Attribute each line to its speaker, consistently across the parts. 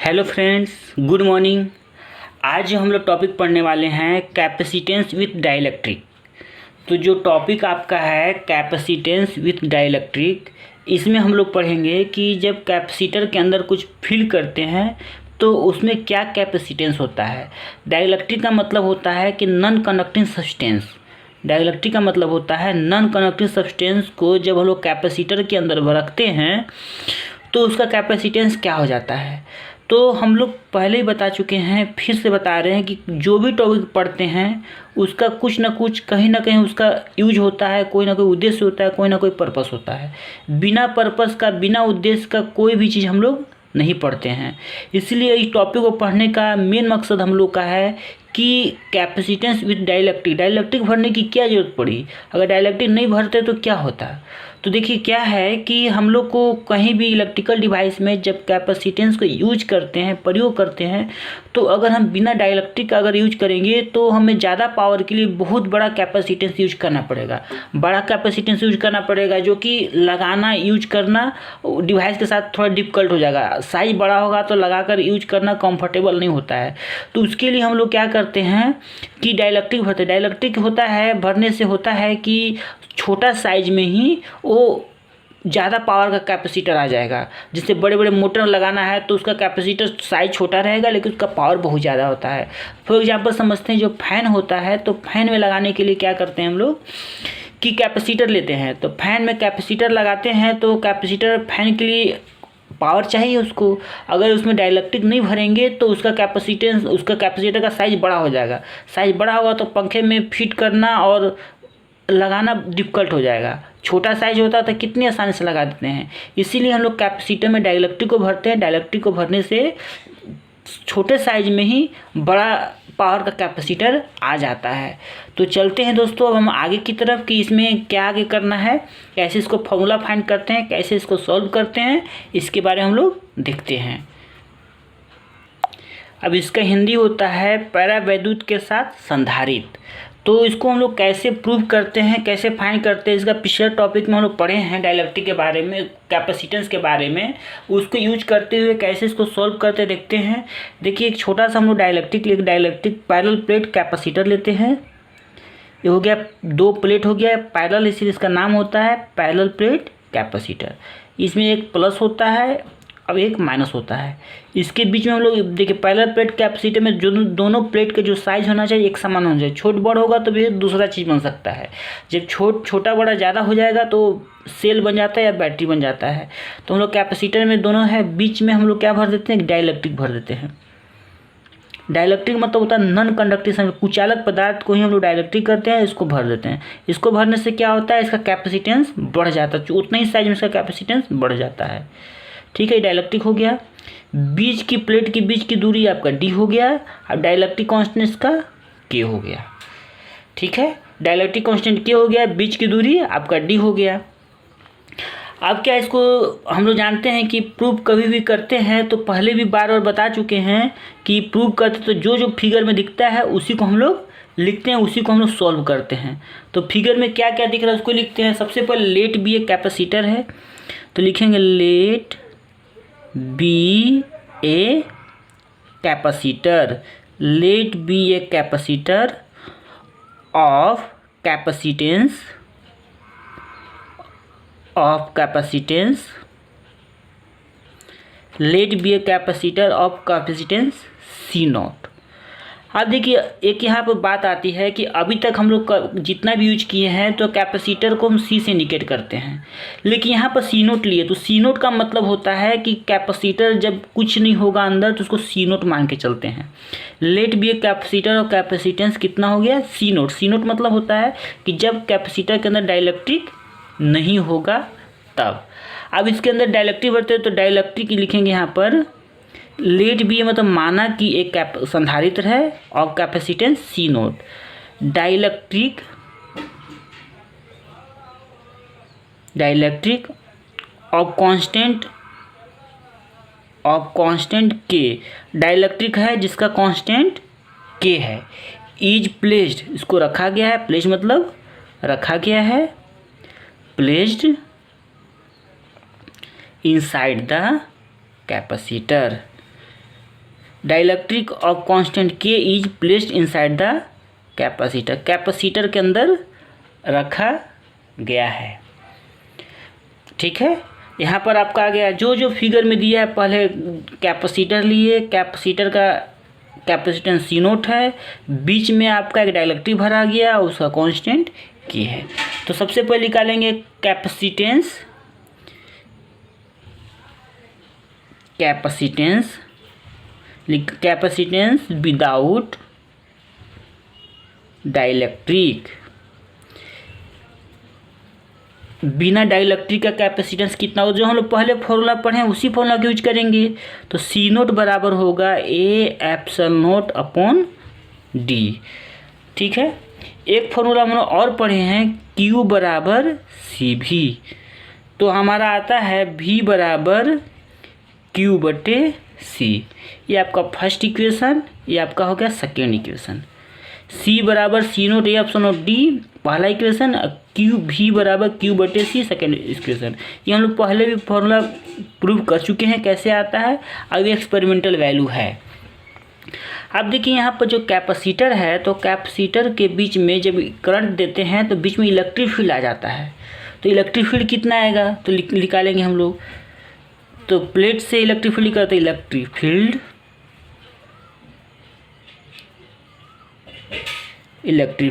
Speaker 1: Hello friends, good morning. आज हम लोग टॉपिक पढ़ने वाले हैं कैपेसिटेंस विथ डाइलेक्ट्रिक। तो जो टॉपिक आपका है कैपेसिटेंस विथ डाइलेक्ट्रिक, इसमें हम लोग पढ़ेंगे कि जब कैपेसिटर के अंदर कुछ फिल करते हैं तो उसमें क्या कैपेसिटेंस होता है। डाइलेक्ट्रिक का मतलब होता है कि नॉन कंडक्टिंग सब्सटेंस। डाइलेक्ट्रिक का मतलब होता है नॉन कंडक्टिंग सब्सटेंस को जब हम लोग कैपेसिटर के अंदर रखते हैं तो उसका कैपेसिटेंस क्या हो जाता है। तो हम लोग पहले ही बता चुके हैं, फिर से बता रहे हैं कि जो भी टॉपिक पढ़ते हैं उसका कुछ ना कुछ कहीं ना कहीं उसका यूज होता है, कोई ना कोई उद्देश्य होता है, कोई ना कोई पर्पस होता है। बिना पर्पस का, बिना उद्देश्य का कोई भी चीज़ हम लोग नहीं पढ़ते हैं। इसलिए इस टॉपिक को पढ़ने का मेन मकसद हम लोग का है कि कैपेसिटेंस विद डाइलेक्ट्रिक। डाइलेक्ट्रिक भरने की क्या ज़रूरत पड़ी, अगर डाइलेक्ट्रिक नहीं भरते तो क्या होता। तो देखिए क्या है कि हम लोग को कहीं भी इलेक्ट्रिकल डिवाइस में जब कैपेसिटेंस को यूज करते हैं, प्रयोग करते हैं, तो अगर हम बिना डाइलेक्ट्रिक का अगर यूज करेंगे तो हमें ज़्यादा पावर के लिए बहुत बड़ा कैपेसिटेंस यूज करना पड़ेगा। बड़ा कैपेसिटेंस यूज करना पड़ेगा जो कि लगाना, यूज करना डिवाइस के साथ थोड़ा डिफिकल्ट हो जाएगा। साइज बड़ा होगा तो लगाकर यूज करना कंफर्टेबल नहीं होता है। तो उसके लिए हम लोग क्या करते हैं कि डाइलेक्ट्रिक भरते। डाइलेक्ट्रिक होता है, भरने से होता है कि छोटा साइज में ही वो ज़्यादा पावर का कैपेसिटर आ जाएगा। जिससे बड़े बड़े मोटर लगाना है तो उसका कैपेसिटर साइज छोटा रहेगा लेकिन उसका पावर बहुत ज़्यादा होता है। फॉर एग्जांपल समझते हैं, जो फैन होता है तो फैन में लगाने के लिए क्या करते हैं हम लोग कि कैपेसिटर लेते हैं। तो फैन में कैपेसिटर लगाते हैं तो कैपेसिटर फैन के लिए पावर चाहिए उसको। अगर उसमें डाइलेक्ट्रिक नहीं भरेंगे तो उसका कैपेसिटेंस, उसका कैपेसिटर का साइज़ बड़ा हो जाएगा। साइज़ बड़ा होगा तो पंखे में फिट करना और लगाना डिफ़िकल्ट हो जाएगा। छोटा साइज होता तो कितनी आसानी से लगा देते हैं। इसीलिए हम लोग कैपेसिटर में डाइलेक्ट्रिक को भरते हैं। डाइलेक्ट्रिक को भरने से छोटे साइज में ही बड़ा पावर का कैपेसिटर आ जाता है। तो चलते हैं दोस्तों अब हम आगे की तरफ कि इसमें क्या आगे करना है, कैसे इसको फॉर्मूला फाइंड करते हैं, कैसे इसको सॉल्व करते हैं, इसके बारे में हम लोग देखते हैं। अब इसका हिंदी होता है परावैद्युत के साथ संधारित्र। तो इसको हम लोग कैसे प्रूव करते हैं, कैसे फाइंड करते हैं, इसका पिछले टॉपिक में हम लोग पढ़े हैं डाइलेक्ट्रिक के बारे में, कैपेसिटेंस के बारे में। उसको यूज करते हुए कैसे इसको सॉल्व करते देखते हैं। देखिए एक छोटा सा हम लोग डाइलेक्ट्रिक पैरेलल प्लेट कैपेसिटर लेते हैं। ये हो गया, दो प्लेट हो गया पैरेलल, इसीलिए इसका नाम होता है पैरेलल प्लेट कैपेसिटर। इसमें एक प्लस होता है, अब एक माइनस होता है। इसके बीच में हम लोग देखिए पैरेलल प्लेट कैपेसिटर में जो दोनों प्लेट के जो साइज होना चाहिए एक समान होना चाहिए। छोट बड़ा होगा तो भी दूसरा चीज़ बन सकता है। जब छोटा बड़ा ज़्यादा हो जाएगा तो सेल बन जाता है या बैटरी बन जाता है। तो हम लोग कैपेसिटर में दोनों है, बीच में हम लोग क्या भर देते हैं, डाइलेक्ट्रिक भर देते हैं। डाइलेक्ट्रिक मतलब होता है नॉन कंडक्टिंग, कुचालक पदार्थ को ही हम लोग डाइलेक्ट्रिक करते हैं, इसको भर देते हैं। इसको भरने से क्या होता है, इसका कैपेसिटेंस बढ़ जाता है, उतना ही साइज में इसका कैपेसिटेंस बढ़ जाता है। ठीक है, डाइलेक्ट्रिक हो गया। बीच की प्लेट के बीच की दूरी आपका डी हो गया। अब डाइलेक्ट्रिक कांस्टेंट इसका के हो गया। ठीक है, डाइलेक्ट्रिक कांस्टेंट के हो गया, बीच की दूरी आपका डी हो गया। अब क्या, इसको हम लोग जानते हैं कि प्रूव कभी भी करते हैं तो पहले भी बार बार बता चुके हैं कि प्रूव करते तो जो जो फिगर में दिखता है उसी को हम लोग लिखते हैं, उसी को हम लोग सॉल्व करते हैं। तो फिगर में क्या क्या दिख रहा है उसको लिखते हैं। सबसे पहले लेट बी एक कैपेसिटर है तो लिखेंगे let be a capacitor. Let be a capacitor of capacitance let be a capacitor of capacitance C naught. अब देखिए एक यहाँ पर बात आती है कि अभी तक हम लोग जितना भी यूज किए हैं तो कैपेसिटर को हम सी से इंडिकेट करते हैं, लेकिन यहाँ पर सी नोट लिए तो सी नोट का मतलब होता है कि कैपेसिटर जब कुछ नहीं होगा अंदर तो उसको सी नोट मान के चलते हैं। लेट बी ए कैपेसिटर और कैपेसिटेंस कितना हो गया, सी नोट। सी नोट मतलब होता है कि जब कैपेसिटर के अंदर डाइलेक्ट्रिक नहीं होगा तब। अब इसके अंदर डाइलेक्ट्रिक भरते हैं तो डाइलेक्ट्रिक लिखेंगे यहाँ पर लेट बी मतलब माना कि एक संधारित्र है और capacitance C naught. Dielectric of constant K, dielectric है जिसका कांस्टेंट के है, इज प्लेस्ड, इसको रखा गया है, प्लेस मतलब रखा गया है, placed inside the capacitor. Dielectric of constant K is placed inside the capacitor, capacitor के अंदर रखा गया है। ठीक है, यहाँ पर आपका आ गया जो जो फिगर में दिया है। पहले कैपेसिटर लिए, कैपेसिटर का कैपेसिटेंस सी नोट है, बीच में आपका एक डाइलेक्ट्रिक भरा गया, उसका कांस्टेंट के है। तो सबसे पहले निकालेंगे कैपेसिटेंस, कैपेसिटेंस विदाउट डाइलेक्ट्रिक। बिना डाइलेक्ट्रिक का कैपेसिटेंस कितना हो, जो हम लोग पहले फॉर्मूला पढ़े हैं उसी फॉर्मूला का यूज करेंगे। तो सी नोट बराबर होगा ए एप्सिलॉन नोट अपॉन डी। ठीक है, एक फॉर्मूला हम लोग और पढ़े हैं क्यू बराबर सी भी, तो हमारा आता है भी बराबर क्यू बटे सी। ये आपका फर्स्ट इक्वेशन, ये आपका हो गया सेकेंड इक्वेशन। सी बराबर C naught A epsilon naught D पहला इक्वेशन, क्यू भी बराबर क्यू बटे सी सेकेंड इक्वेशन। ये हम लोग पहले भी फॉर्मूला प्रूव कर चुके हैं कैसे आता है, अब ये एक्सपेरिमेंटल वैल्यू है। अब देखिए यहाँ पर जो कैपेसिटर है, तो कैपेसिटर के बीच में जब करंट देते हैं तो बीच में इलेक्ट्रिक फील्ड आ जाता है। तो इलेक्ट्रिक फील्ड कितना आएगा तो निकालेंगे हम लोग। तो प्लेट से इलेक्ट्रिक फील्ड निकालते हैं, electric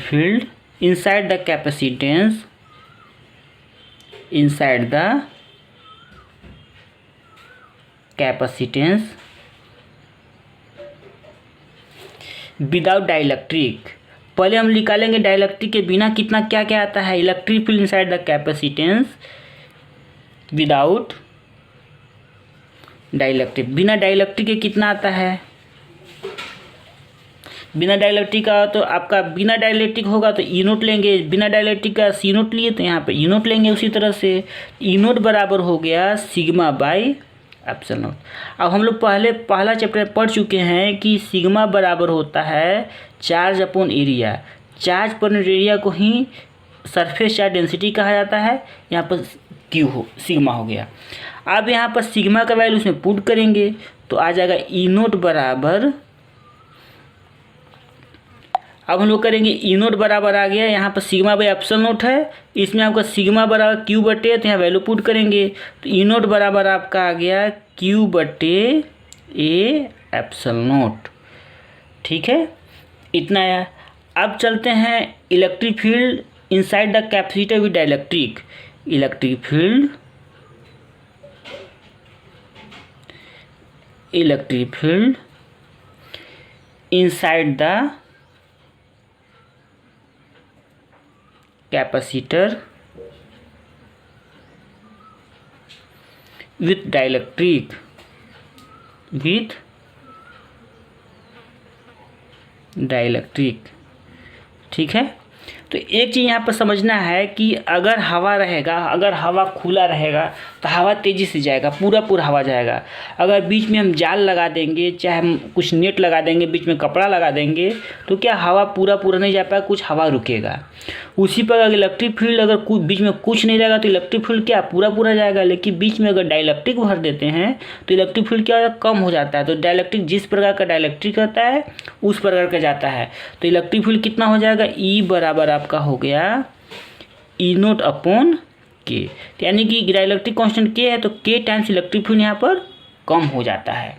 Speaker 1: field inside the capacitance, without dielectric. पहले हम निकालेंगे डाइलेक्ट्रिक के बिना कितना क्या क्या आता है। Electric field inside the capacitance without dielectric, बिना डाइलेक्ट्रिक के कितना आता है। बिना डाइलेक्ट्रिक का तो आपका बिना डाइलेक्ट्रिक होगा तो ई नोट लेंगे, बिना डाइलेक्ट्रिक का सी नोट लिए तो यहाँ पे ई नोट लेंगे। उसी तरह से ई नोट बराबर हो गया सिग्मा बाई एप्सिलॉन नोट। अब हम लोग पहला चैप्टर पढ़ चुके हैं कि सिग्मा बराबर होता है चार्ज अपॉन एरिया। चार्ज पर एरिया को ही सरफेस चार्ज डेंसिटी कहा जाता है, यहाँ पर क्यू हो सिग्मा हो गया। अब यहाँ पर सिग्मा का वैल्यू उसमें पुट करेंगे तो आ जाएगा ई नोट बराबर, अब हम लोग करेंगे ई नोट बराबर आ गया, यहाँ पर सिग्मा बाई एप्सिलॉन नोट है, इसमें आपका सिग्मा बराबर क्यू बटे, तो यहाँ वैल्यू पुट करेंगे तो ई नोट बराबर आपका आ गया क्यू बटे ए एप्सिलॉन नोट। ठीक है, इतना आया। अब चलते हैं electric field inside the capacitor with dielectric. Electric field inside the capacitor with dielectric, ठीक है। तो एक चीज़ यहाँ पर समझना है कि अगर हवा रहेगा, अगर हवा खुला रहेगा तो हवा तेज़ी से जाएगा, पूरा हवा जाएगा। अगर बीच में हम जाल लगा देंगे, चाहे हम कुछ नेट लगा देंगे, बीच में कपड़ा लगा देंगे, तो क्या हवा पूरा नहीं जा पाएगा, कुछ हवा रुकेगा। उसी पर अगर इलेक्ट्रिक फील्ड अगर बीच में कुछ नहीं रहेगा तो इलेक्ट्रिक फील्ड क्या पूरा जाएगा। लेकिन बीच में अगर डाइलेक्ट्रिक भर देते हैं तो इलेक्ट्रिक फील्ड क्या कम हो जाता है। तो डाइलेक्ट्रिक जिस प्रकार का डाइलेक्ट्रिक रहता है उस प्रकार का जाता है। तो इलेक्ट्रिक फील्ड कितना हो जाएगा, ई बराबर आपका हो गया ई नोट अपॉन के, यानी कि डाइलेक्ट्रिक कांस्टेंट के है तो के टाइम्स इलेक्ट्रिक फील्ड यहाँ पर कम हो जाता है।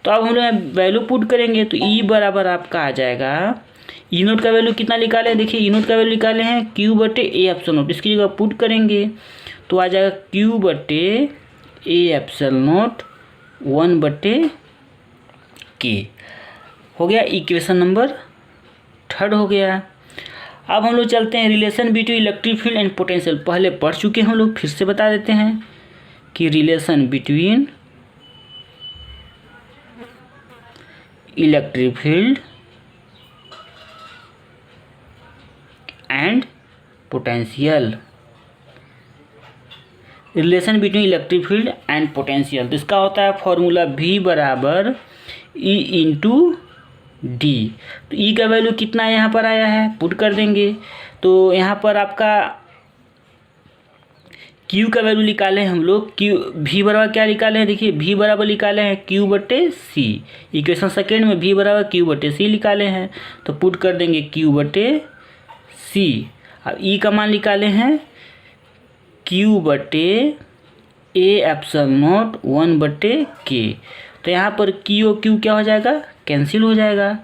Speaker 1: तो अब हम लोग वैल्यू पुट करेंगे तो ई बराबर आपका आ जाएगा, ई नोट का वैल्यू कितना निकाले, देखिए ई नोट का वैल्यू निकाले हैं क्यू बटे ए एप्सिलॉन नोट, इसकी जगह पुट करेंगे तो आ जाएगा क्यू बटे ए एप्सिलॉन नोट 1 बटे के। हो गया इक्वेशन नंबर 3 हो गया। अब हम लोग चलते हैं relation between electric field and potential. पहले पढ़ चुके हैं हम लोग, फिर से बता देते हैं कि relation between electric field and potential, relation between electric field and potential. तो इसका होता है फॉर्मूला V बराबर E इंटू डी। तो E का वैल्यू कितना यहाँ पर आया है, पुट कर देंगे तो यहाँ पर आपका क्यू का वैल्यू निकाले हम लोग, क्यू भी बराबर क्या निकाले हैं, देखिए भी बराबर निकाले हैं क्यू बटे सी। इक्वेशन सेकेंड में भी बराबर क्यू बटे सी निकाले हैं, तो पुट कर देंगे क्यू बटे सी। अब ई का मान निकाले हैं क्यू बटे ए एप्सिलॉन नॉट 1 बटे के। तो यहाँ पर क्यू और क्यू क्या हो जाएगा, कैंसिल हो जाएगा।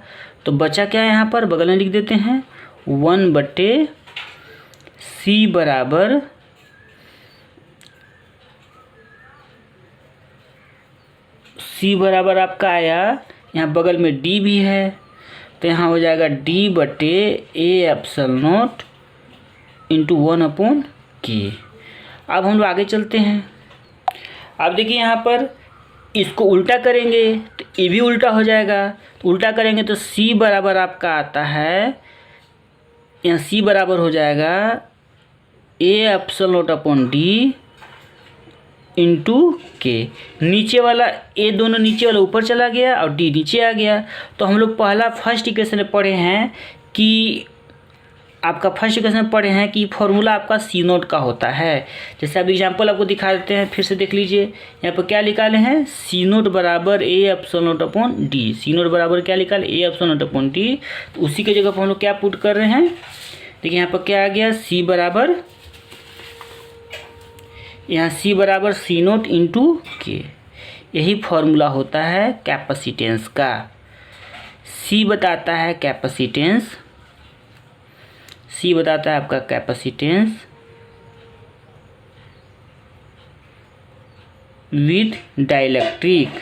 Speaker 1: तो बचा क्या है, यहाँ पर बगल में लिख देते हैं 1 बटे सी बराबर आपका आया, यहाँ बगल में डी भी है, तो यहाँ हो जाएगा डी बटे ए एप्सिलॉन नॉट इंटू 1 अपॉन के। अब हम लोग आगे चलते हैं। अब देखिए यहाँ पर इसको उल्टा करेंगे तो ये भी उल्टा हो जाएगा, तो उल्टा करेंगे तो सी बराबर आपका आता है, यहाँ सी बराबर हो जाएगा ए epsilon naught upon D into के। नीचे वाला ए दोनों नीचे वाला ऊपर चला गया और डी नीचे आ गया। तो हम लोग फर्स्ट इक्वेशन में पढ़े हैं कि आपका फर्स्ट इक्वेशन में पढ़े हैं कि फॉर्मूला आपका सी नोट का होता है। जैसे अब एग्जांपल आपको दिखा देते हैं, फिर से देख लीजिए। यहाँ पर क्या निकाले हैं, सी नोट बराबर A epsilon naught upon D. C naught बराबर क्या निकाले, A epsilon naught upon D. तो उसी के जगह पर हम लोग क्या पुट कर रहे हैं, देखिए यहाँ पर क्या आ गया, सी बराबर, यहाँ सी बराबर सी नोट इंटू के। यही फॉर्मूला होता है कैपेसिटेंस का। सी बताता है कैपेसिटेंस, सी बताता है आपका कैपेसिटेंस विथ डाइलेक्ट्रिक।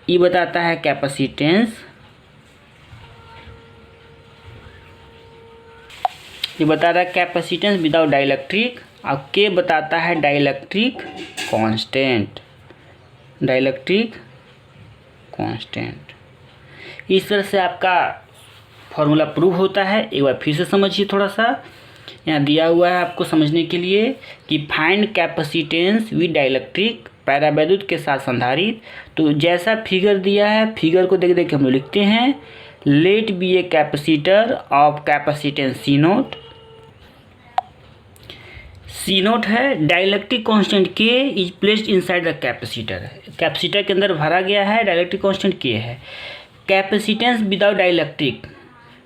Speaker 1: ई बताता है कैपेसिटेंस, ये बता रहा है कैपेसिटेंस विदाउट डाइलेक्ट्रिक। और के बताता है डाइलेक्ट्रिक कांस्टेंट, डाइलेक्ट्रिक कांस्टेंट। इस तरह से आपका फॉर्मूला प्रूव होता है। एक बार फिर से समझिए, थोड़ा सा यहाँ दिया हुआ है आपको समझने के लिए कि फाइंड कैपेसिटेंस विद डाइलेक्ट्रिक पैरावैद्युत के साथ संधारित्र। तो जैसा फिगर दिया है, फिगर को देख देख के हम लोग लिखते हैं, let be a capacitor of capacitance C naught. C naught है, dielectric constant K is placed inside the capacitor. Capacitor के अंदर भरा गया है, डाइलेक्ट्रिक कांस्टेंट के है। कैपेसिटेंस विदाउट डाइलेक्ट्रिक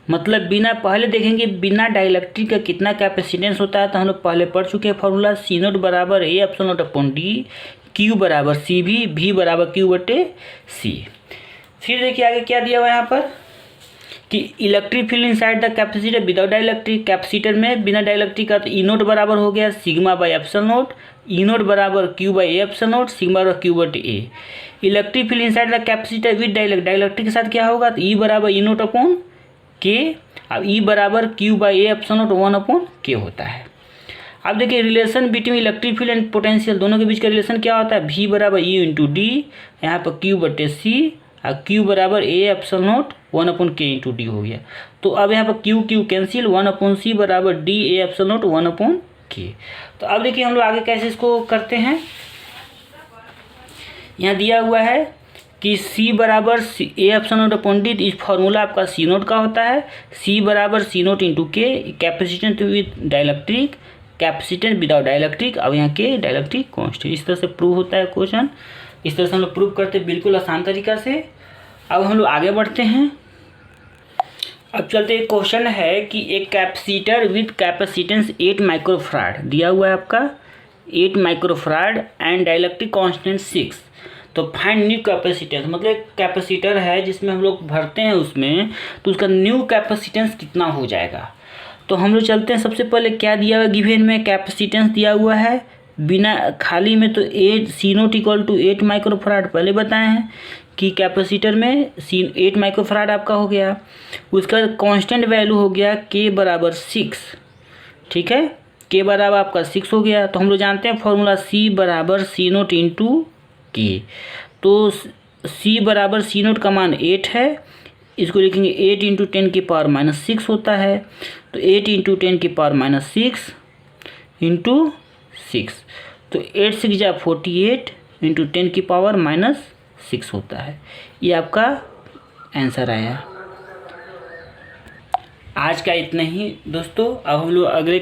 Speaker 1: मतलब बिना, पहले देखेंगे बिना डाइलेक्ट्रिक का कितना कैपेसिटेंस होता है। तो हम लोग पहले पढ़ चुके हैं फॉर्मूला, सी नोट बराबर A epsilon naught upon D, Q बराबर सी भी बराबर क्यू बटे सी। फिर देखिए आगे क्या दिया हुआ है यहाँ पर कि electric field inside the capacitor without dielectric. Capacitor में बिना डाइलेक्ट्रिक का तो ई नोट बराबर हो गया sigma by epsilon naught, E naught बराबर Q by A epsilon naught, sigma बराबर क्यू बटे A. Electric field inside the capacitor with dielectric के साथ क्या होगा, तो ई बराबर ई नोट अपॉन के। अब ई बराबर Q by A epsilon note 1 upon के होता है। अब देखिए relation between electric field and potential, दोनों के बीच का रिलेशन क्या होता है, वी बराबर ई इंटू डी, यहाँ पर क्यू बटे सी, और क्यू बराबर ए एप्सिलॉन नोट 1 अपॉन के इंटू डी हो गया। तो अब यहाँ पर क्यू क्यू कैंसिल, 1 अपॉन सी बराबर D A epsilon note 1 upon के। तो अब देखिए हम लोग आगे कैसे इसको करते हैं। यहाँ दिया हुआ है कि C बराबर A epsilon naught upon D, इस फॉर्मूला आपका सी नोट का होता है। C बराबर सी नोट इंटू के, capacitance with dielectric, capacitance without dielectric, अब यहाँ के डाइलेक्ट्रिक कांस्टेंट। इस तरह से प्रूव होता है क्वेश्चन। इस तरह से हम लोग प्रूव करते हैं बिल्कुल आसान तरीका से। अब हम लोग आगे बढ़ते हैं। अब चलते एक क्वेश्चन है कि एक कैपेसिटर विद कैपेसिटेंस 8 माइक्रोफैराड दिया हुआ है आपका, 8 माइक्रोफैराड एंड डाइलेक्ट्रिक कांस्टेंट 6। तो फाइंड न्यू कैपेसिटेंस, मतलब एक कैपेसिटर है जिसमें हम लोग भरते हैं उसमें, तो उसका न्यू कैपेसिटेंस कितना हो जाएगा। तो हम लोग चलते हैं, सबसे पहले क्या दिया हुआ है, गिवन में कैपेसिटेंस दिया हुआ है बिना खाली में, तो 8 सी नोट इक्वल टू 8 माइक्रोफैराड पहले बताए हैं कि कैपेसिटर में 8 माइक्रोफैराड आपका हो गया। उसका कांस्टेंट वैल्यू हो गया के बराबर 6, ठीक है, के बराबर आपका 6 हो गया। तो हम लोग जानते हैं फॉर्मूला सी बराबर सी नोट इंटू के। तो सी बराबर सी नोट का मान 8 है, इसको लिखेंगे 8 इंटू 10 की पावर माइनस 6 होता है। तो 8 इंटू 10 की पावर माइनस 6 इंटू 6, तो 8 6 जा 48 इंटू 10 की पावर माइनस 6 होता है। ये आपका आंसर आया। आज का इतना ही दोस्तों। अब हम लोग अगले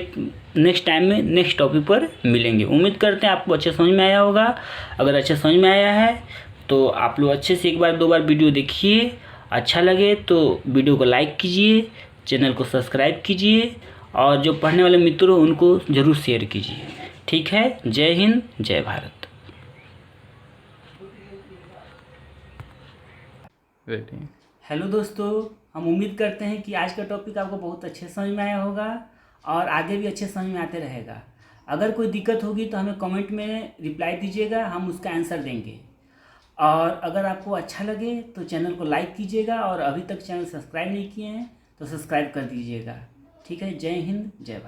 Speaker 1: नेक्स्ट टाइम में नेक्स्ट टॉपिक पर मिलेंगे। उम्मीद करते हैं आपको अच्छे समझ में आया होगा। अगर अच्छे समझ में आया है तो आप लोग अच्छे से एक बार 2 बार वीडियो देखिए। अच्छा लगे तो वीडियो को लाइक कीजिए, चैनल को सब्सक्राइब कीजिए और जो पढ़ने वाले मित्र हो उनको ज़रूर शेयर कीजिए। ठीक है, जय हिंद, जय भारत। हेलो दोस्तों, हम उम्मीद करते हैं कि आज का टॉपिक आपको बहुत अच्छे समझ में आया होगा और आगे भी अच्छे समझ में आते रहेगा। अगर कोई दिक्कत होगी तो हमें कमेंट में रिप्लाई दीजिएगा, हम उसका आंसर देंगे। और अगर आपको अच्छा लगे तो चैनल को लाइक कीजिएगा और अभी तक चैनल सब्सक्राइब नहीं किए हैं तो सब्सक्राइब कर दीजिएगा। ठीक है, जय हिंद, जय भारत।